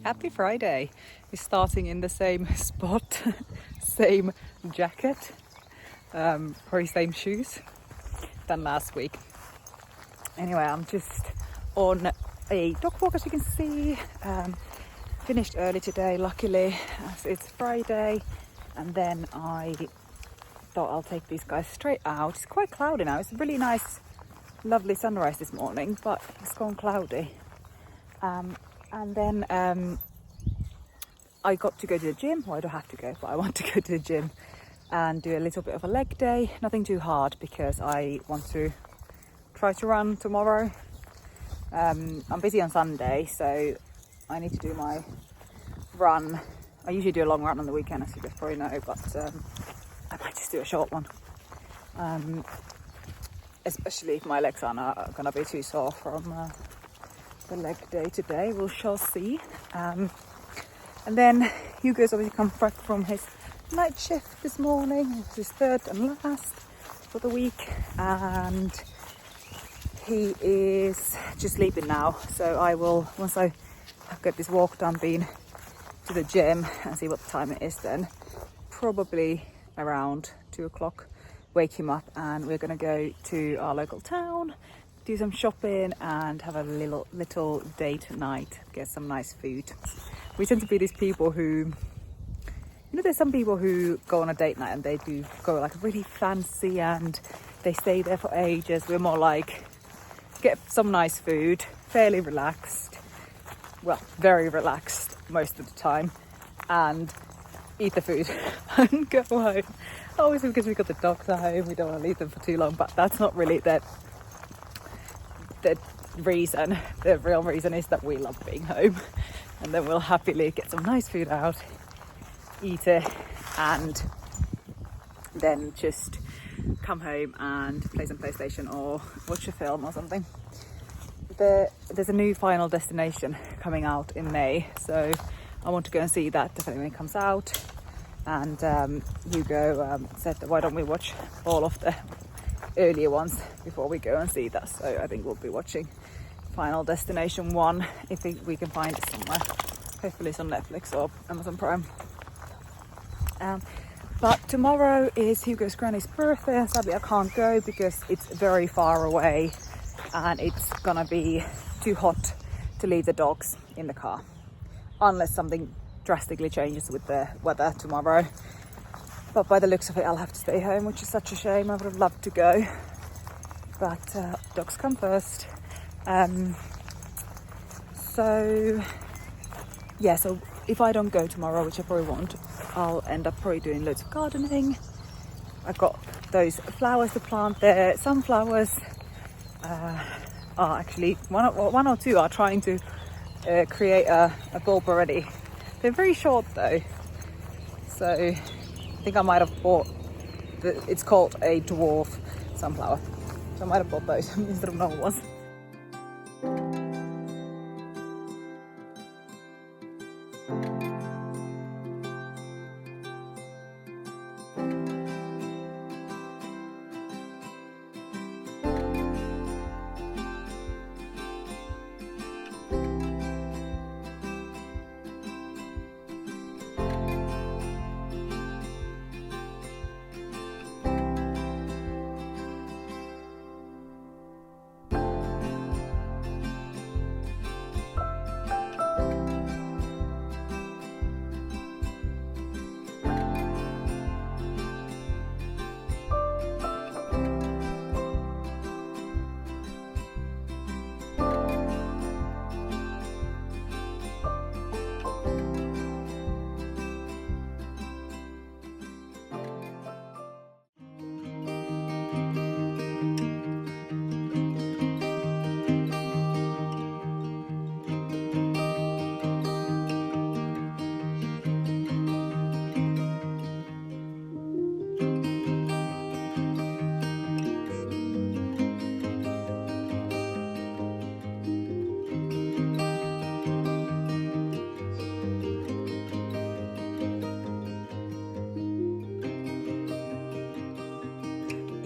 Happy Friday. We're starting in the same spot, same jacket, probably same shoes than last week. Anyway, I'm just on a dog walk, as you can see. Finished early today, luckily, as it's Friday. And then I thought I'll take these guys straight out. It's quite cloudy now. It's a really nice, lovely sunrise this morning, but it's gone cloudy. And then I got to go to the gym. Well, I don't have to go, but I want to go to the gym and do a little bit of a leg day. Nothing too hard because I want to try to run tomorrow. I'm busy on Sunday, so I need to do my run. I usually do a long run on the weekend, as you guys probably know, but I might just do a short one. Especially if my legs are not going to be too sore from the leg day today. We shall see. And then Hugo's obviously come back from his night shift this morning. It's his third and last for the week, and he is just sleeping now. So I will, once I get this walk done, been to the gym and see what time it is, then probably around 2 o'clock, wake him up, and we're going to go to our local town, do some shopping and have a little date night, get some nice food. We tend to be these people who, there's some people who go on a date night and they do go like really fancy and they stay there for ages. We're more like, get some nice food, fairly relaxed, well, very relaxed most of the time, and eat the food and go home. Obviously, because we've got the dogs at home, we don't want to leave them for too long, but that's not really the reason. The real reason is that we love being home, and then we'll happily get some nice food out, eat it, and then just come home and play some PlayStation or watch a film or something. There's a new Final Destination coming out in May, so I want to go and see that definitely when it comes out. And Hugo said that why don't we watch all of the earlier ones before we go and see that. So I think we'll be watching Final Destination 1 if we can find it somewhere. Hopefully it's on Netflix or Amazon Prime. But tomorrow is Hugo's granny's birthday, and sadly I can't go because it's very far away and it's gonna be too hot to leave the dogs in the car unless something drastically changes with the weather tomorrow. But by the looks of it, I'll have to stay home, which is such a shame. I would have loved to go, but dogs come first. So if I don't go tomorrow, which I probably won't, I'll end up probably doing loads of gardening. I've got those flowers to plant there. Some flowers are actually, one or two are trying to create a bulb already. They're very short though, so I think I might have bought, it's called a dwarf sunflower, so I might have bought those instead of normal ones.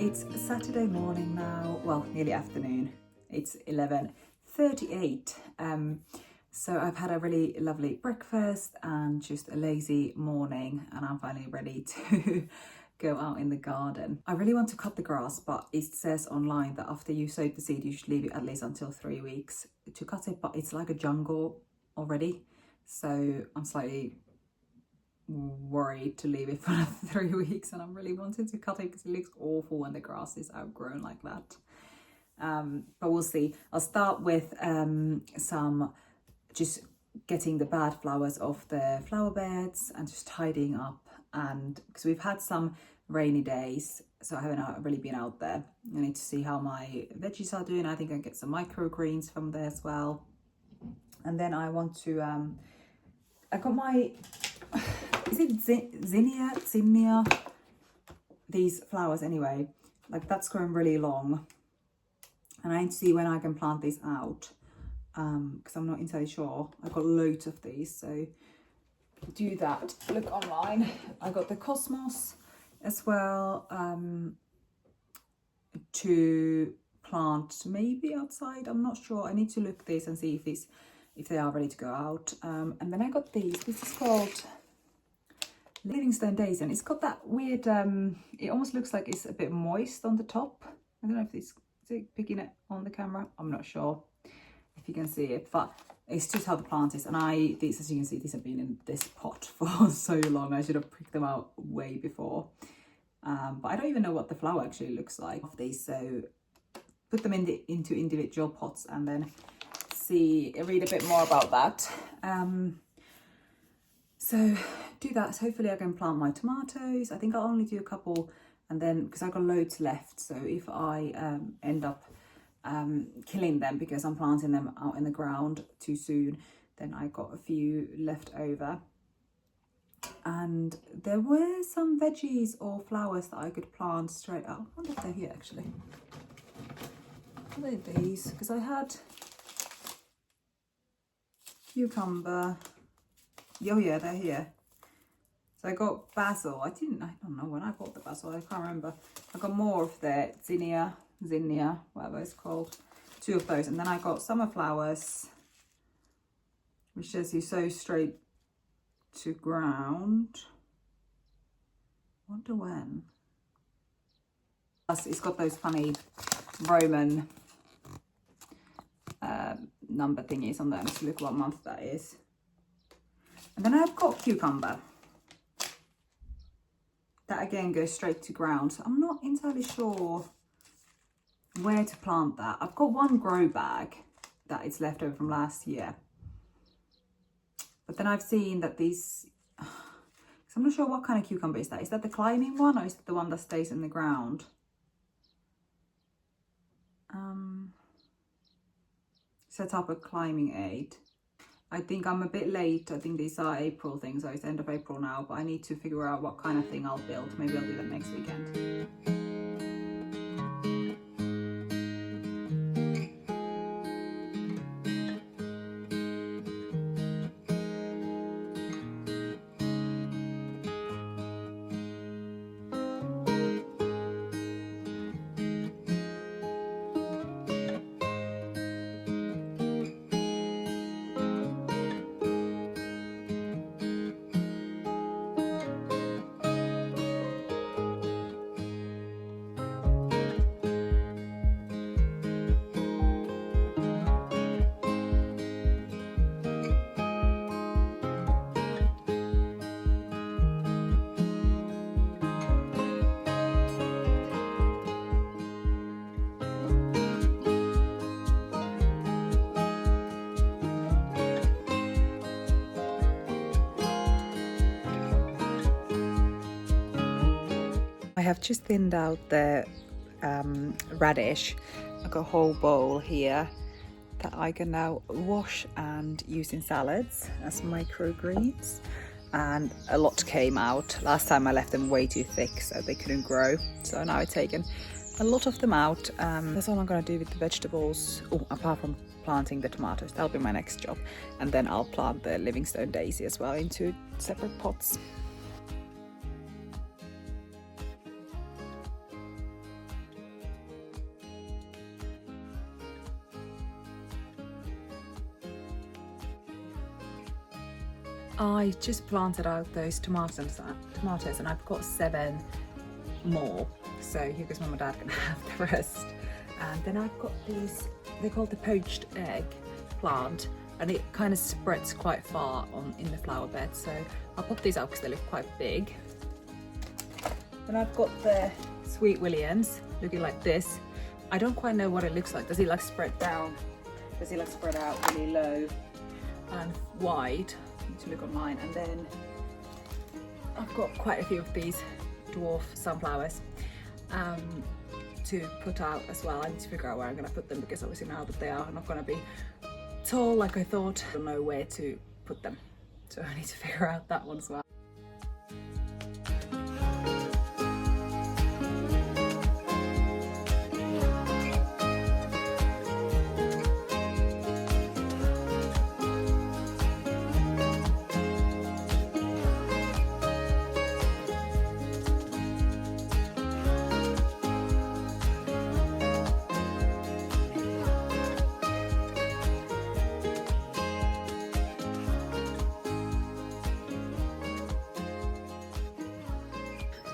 It's Saturday morning now, well, nearly afternoon. It's 11:38. So I've had a really lovely breakfast and just a lazy morning, and I'm finally ready to go out in the garden. I really want to cut the grass, but it says online that after you sowed the seed, you should leave it at least until 3 weeks to cut it, but it's like a jungle already. So I'm slightly worried to leave it for another 3 weeks, and I'm really wanting to cut it because it looks awful when the grass is outgrown like that. But we'll see. I'll start with some just getting the bad flowers off the flower beds and just tidying up, and because we've had some rainy days, so I haven't really been out there. I need to see how my veggies are doing. I think I get some microgreens from there as well. And then I want to I got my is it zinnia, these flowers anyway, like that's growing really long, and I need to see when I can plant these out, because I'm not entirely sure. I've got loads of these, so do that. Look online. I got the cosmos as well, to plant maybe outside. I'm not sure. I need to look this and see if they are ready to go out. And then I got these. This is called Livingstone Daisy, and it's got that weird, it almost looks like it's a bit moist on the top. I don't know if is it picking it on the camera? I'm not sure if you can see it, but it's just how the plant is. And these, as you can see, these have been in this pot for so long. I should have picked them out way before. But I don't even know what the flower actually looks like of these. So put them into individual pots and then read a bit more about that. So do that. So hopefully I can plant my tomatoes. I think I'll only do a couple, and then because I've got loads left, so if I end up killing them because I'm planting them out in the ground too soon, then I got a few left over. And there were some veggies or flowers that I could plant straight up. I wonder if they're here actually. Are they these? Because I had cucumber. Oh yeah, they're here. So I got basil. I don't know when I bought the basil. I can't remember. I got more of the zinnia, whatever it's called. 2 of those. And then I got summer flowers, which says you sow straight to ground. Wonder when. Plus, it's got those funny Roman number thingies on them. So look what month that is. And then I've got cucumber. That again goes straight to ground. So I'm not entirely sure where to plant that. I've got one grow bag that is left over from last year. But then I've seen that these, so I'm not sure what kind of cucumber is that. Is that the climbing one, or is it the one that stays in the ground? Set up a climbing aid. I think I'm a bit late. I think these are April things, so it's end of April now, but I need to figure out what kind of thing I'll build. Maybe I'll do that next weekend. I have just thinned out the radish. I've got a whole bowl here that I can now wash and use in salads as microgreens. And a lot came out. Last time I left them way too thick, so they couldn't grow. So now I've taken a lot of them out. That's all I'm gonna do with the vegetables. Oh, apart from planting the tomatoes, that'll be my next job. And then I'll plant the Livingstone Daisy as well into separate pots. I just planted out those tomatoes and I've got 7 more. So Hugo's mum and dad can have the rest. And then I've got these, they're called the poached egg plant, and it kind of spreads quite far in the flower bed. So I'll pop these out because they look quite big. Then I've got the Sweet Williams looking like this. I don't quite know what it looks like. Does he like spread down? Does he like spread out really low and wide? I need to look online. And then I've got quite a few of these dwarf sunflowers to put out as well. I need to figure out where I'm going to put them, because obviously now that they are not going to be tall like I thought, I don't know where to put them. So I need to figure out that one as well.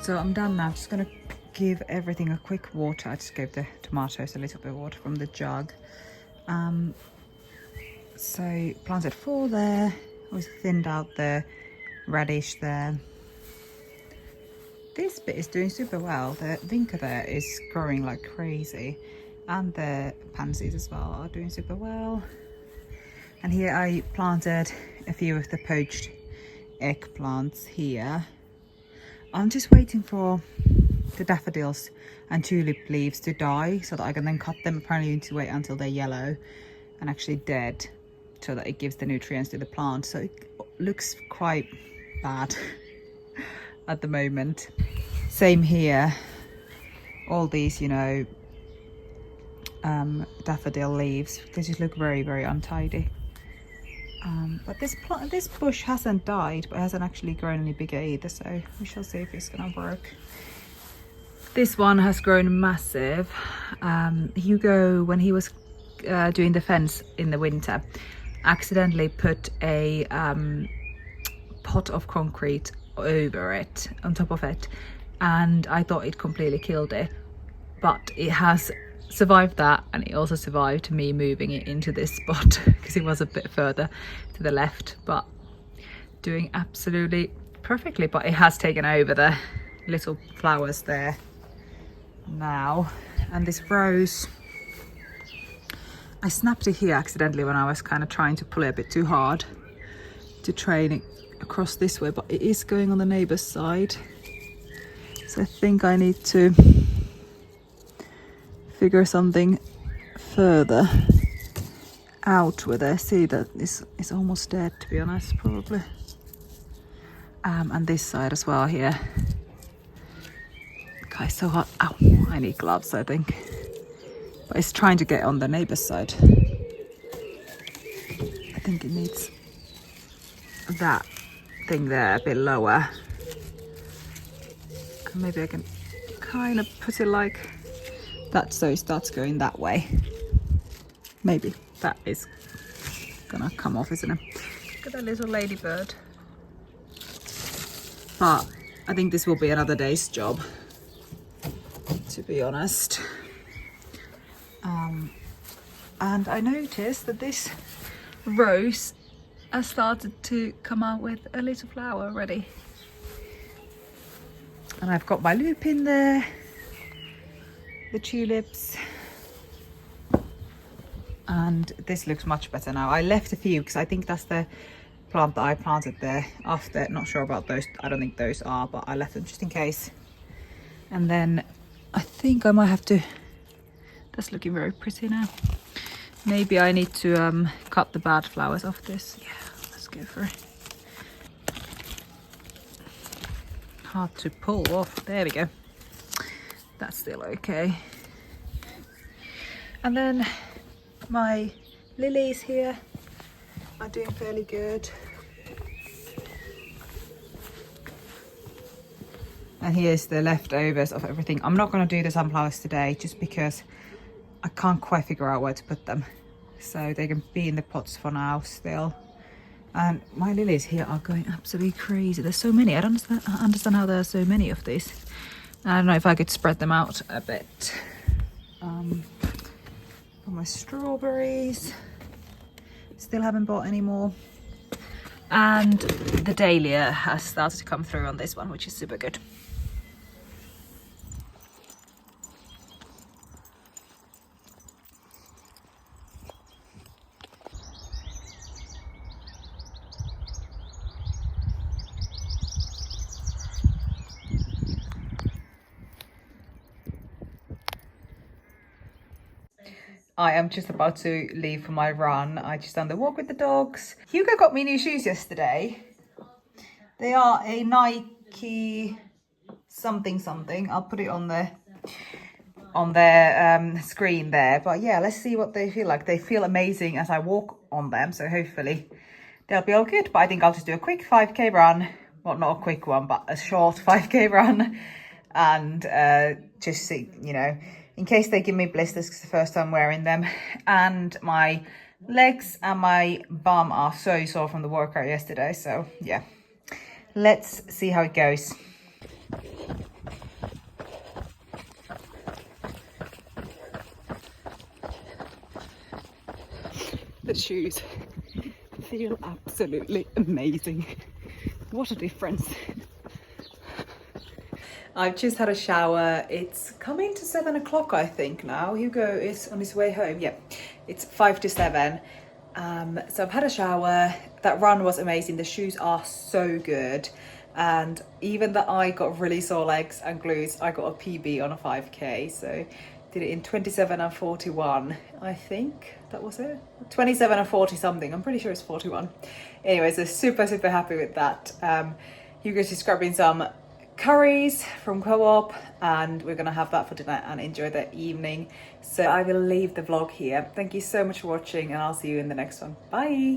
So I'm done now. I'm just going to give everything a quick water. I just gave the tomatoes a little bit of water from the jug. So planted 4 there. I thinned out the radish there. This bit is doing super well. The vinca there is growing like crazy. And the pansies as well are doing super well. And here I planted a few of the poached eggplants here. I'm just waiting for the daffodils and tulip leaves to die so that I can then cut them. Apparently you need to wait until they're yellow and actually dead so that it gives the nutrients to the plant. So it looks quite bad at the moment. Same here. All these, you know, daffodil leaves, they just look very, very untidy. But this bush hasn't died, but hasn't actually grown any bigger either, so we shall see if it's gonna work. This one has grown massive. Hugo, when he was doing the fence in the winter, accidentally put a pot of concrete over it, on top of it, and I thought it completely killed it, but it has survived that, and it also survived me moving it into this spot because it was a bit further to the left, but doing absolutely perfectly. But it has taken over the little flowers there now. And this rose, I snapped it here accidentally when I was kind of trying to pull it a bit too hard to train it across this way, but it is going on the neighbor's side, so I think I need to figure something further out with it. See that this is almost dead, to be honest, probably. And this side as well here. God, it's so hot. Ow, I need gloves, I think. But it's trying to get on the neighbor's side. I think it needs that thing there a bit lower. And maybe I can kind of put it like that so it starts going that way. Maybe that is gonna come off, isn't it? Look at that little ladybird. But I think this will be another day's job, to be honest. And I noticed that this rose has started to come out with a little flower already. And I've got my lupin there, the tulips, and this looks much better now. I left a few because I think that's the plant that I planted there after. Not sure about those, I don't think those are, but I left them just in case. And then I think I might have to, that's looking very pretty now. Maybe I need to cut the bad flowers off this. Yeah, let's go for it. Hard to pull off. There we go. That's still okay. And then my lilies here are doing fairly good. And here's the leftovers of everything. I'm not going to do the sunflowers today just because I can't quite figure out where to put them. So they can be in the pots for now still. And my lilies here are going absolutely crazy. There's so many. I don't understand how there are so many of these. I don't know if I could spread them out a bit. For my strawberries, still haven't bought any more. And the dahlia has started to come through on this one, which is super good. I am just about to leave for my run. I just done the walk with the dogs. Hugo got me new shoes yesterday. They are a Nike something. I'll put it on the screen there. But yeah, let's see what they feel like. They feel amazing as I walk on them, so hopefully they'll be all good. But I think I'll just do a quick 5k run. Well, not a quick one, but a short 5k run. And just see, you know, in case they give me blisters, because it's the first time wearing them. And my legs and my bum are so sore from the workout yesterday. So yeah, let's see how it goes. The shoes feel absolutely amazing. What a difference. I've just had a shower. It's coming to 7 o'clock, I think now. Hugo is on his way home. Yeah, it's 5 to 7. So I've had a shower. That run was amazing. The shoes are so good. And even though I got really sore legs and glutes, I got a PB on a 5k. So did it in 27 and 41, I think that was it. 27 and 40 something. I'm pretty sure it's 41. Anyway, so super happy with that. Hugo's just grabbing some curries from Co-op and we're gonna have that for dinner and enjoy the evening. So I will leave the vlog here. Thank you so much for watching and I'll see you in the next one. Bye.